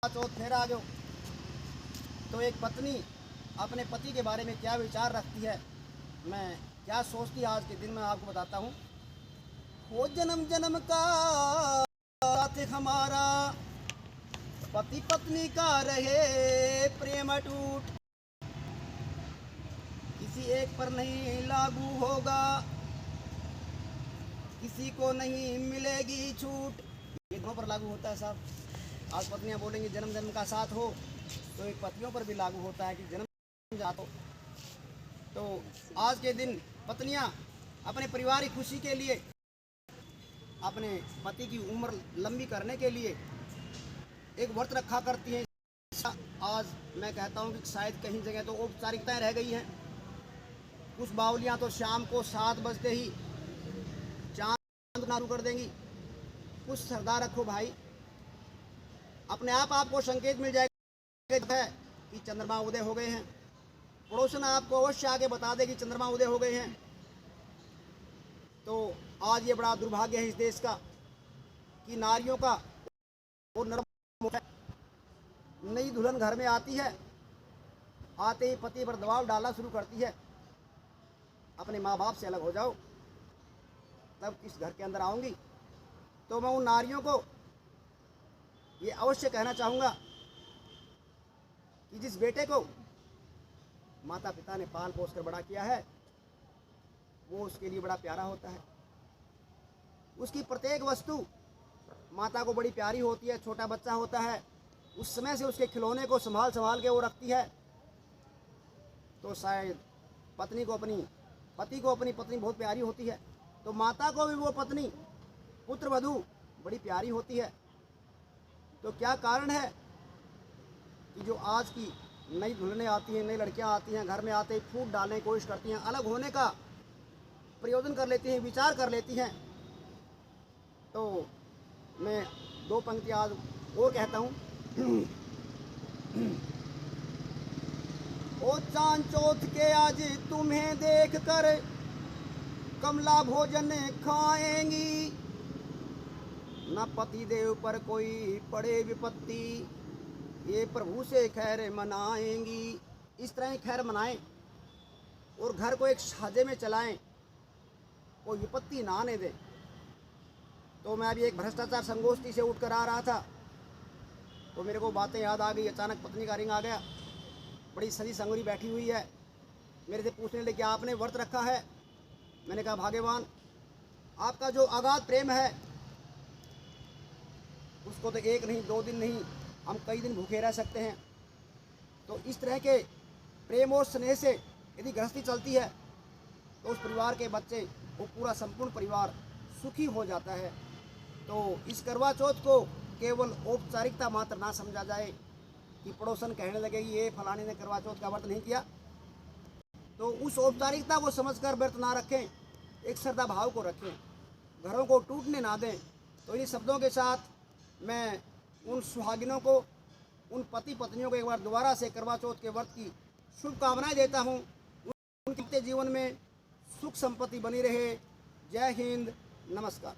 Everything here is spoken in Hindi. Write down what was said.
चौथ फिर आ गयो। तो एक पत्नी अपने पति के बारे में क्या विचार रखती है, मैं क्या सोचती है आज के दिन में आपको बताता हूँ। वो जन्म जन्म का साथ हमारा, पति पत्नी का रहे प्रेम टूट, किसी एक पर नहीं लागू होगा, किसी को नहीं मिलेगी छूट। ये दोनों पर लागू होता है साहब। आज पत्नियां बोलेंगी जन्म जन्म का साथ हो, तो एक पतियों पर भी लागू होता है कि जन्म जात हो। तो आज के दिन पत्नियां अपने परिवार की खुशी के लिए, अपने पति की उम्र लंबी करने के लिए एक व्रत रखा करती हैं। आज मैं कहता हूं कि शायद कहीं जगह तो औपचारिकताएं रह गई हैं। कुछ बावलियां तो शाम को 7 बजते ही चांद नारू कर देंगी। कुछ सरदार रखो भाई, अपने आप आपको संकेत मिल जाएगा है कि चंद्रमा उदय हो गए हैं। पड़ोसन आपको अवश्य आगे बता दे कि चंद्रमा उदय हो गए हैं। तो आज ये बड़ा दुर्भाग्य है इस देश का कि नारियों का वो नरम है। नई दुल्हन घर में आती है, आते ही पति पर दबाव डालना शुरू करती है, अपने माँ बाप से अलग हो जाओ, तब इस घर के अंदर आऊँगी। तो मैं उन नारियों को ये अवश्य कहना चाहूँगा कि जिस बेटे को माता पिता ने पाल पोस कर बड़ा किया है, वो उसके लिए बड़ा प्यारा होता है। उसकी प्रत्येक वस्तु माता को बड़ी प्यारी होती है। छोटा बच्चा होता है, उस समय से उसके खिलौने को संभाल संभाल के वो रखती है। तो शायद पत्नी को अपनी पति को अपनी पत्नी बहुत प्यारी होती है, तो माता को भी वो पत्नी पुत्र वधू बड़ी प्यारी होती है। तो क्या कारण है कि जो आज की नई दुल्हनें आती हैं, नई लड़कियां आती हैं, घर में आते ही फूट डालने की कोशिश करती हैं, अलग होने का प्रयोजन कर लेती हैं, विचार कर लेती हैं। तो मैं 2 पंक्ति आज और कहता हूँ। ओ चांद चौथ के आज तुम्हें देख कर कमला भोजन खाएंगी, न पति देव पर कोई पड़े विपत्ति, ये प्रभु से खैर मनाएंगी। इस तरह खैर मनाएं और घर को एक साझे में चलाएं, कोई विपत्ति ना आने दें। तो मैं अभी एक भ्रष्टाचार संगोष्ठी से उठकर आ रहा था, तो मेरे को बातें याद आ गई। अचानक पत्नी का रिंग आ गया, बड़ी सजी संगरी बैठी हुई है, मेरे से पूछने लगे क्या आपने व्रत रखा है। मैंने कहा भाग्यवान, आपका जो अगाध प्रेम है उसको तो 1 नहीं 2 दिन नहीं, हम कई दिन भूखे रह सकते हैं। तो इस तरह के प्रेम और स्नेह से यदि गृहस्थी चलती है तो उस परिवार के बच्चे, वो पूरा संपूर्ण परिवार सुखी हो जाता है। तो इस करवा चौथ को केवल औपचारिकता मात्र ना समझा जाए कि पड़ोसन कहने लगे कि ये फलाने ने करवा चौथ का व्रत नहीं किया, तो उस औपचारिकता को समझकर व्रत ना रखें, एक श्रद्धा भाव को रखें, घरों को टूटने ना दें। तो इन शब्दों के साथ मैं उन सुहागिनों को, उन पति पत्नियों को एक बार दोबारा से करवा चौथ के व्रत की शुभकामनाएं देता हूं। उनके जीवन में सुख संपत्ति बनी रहे। जय हिंद, नमस्कार।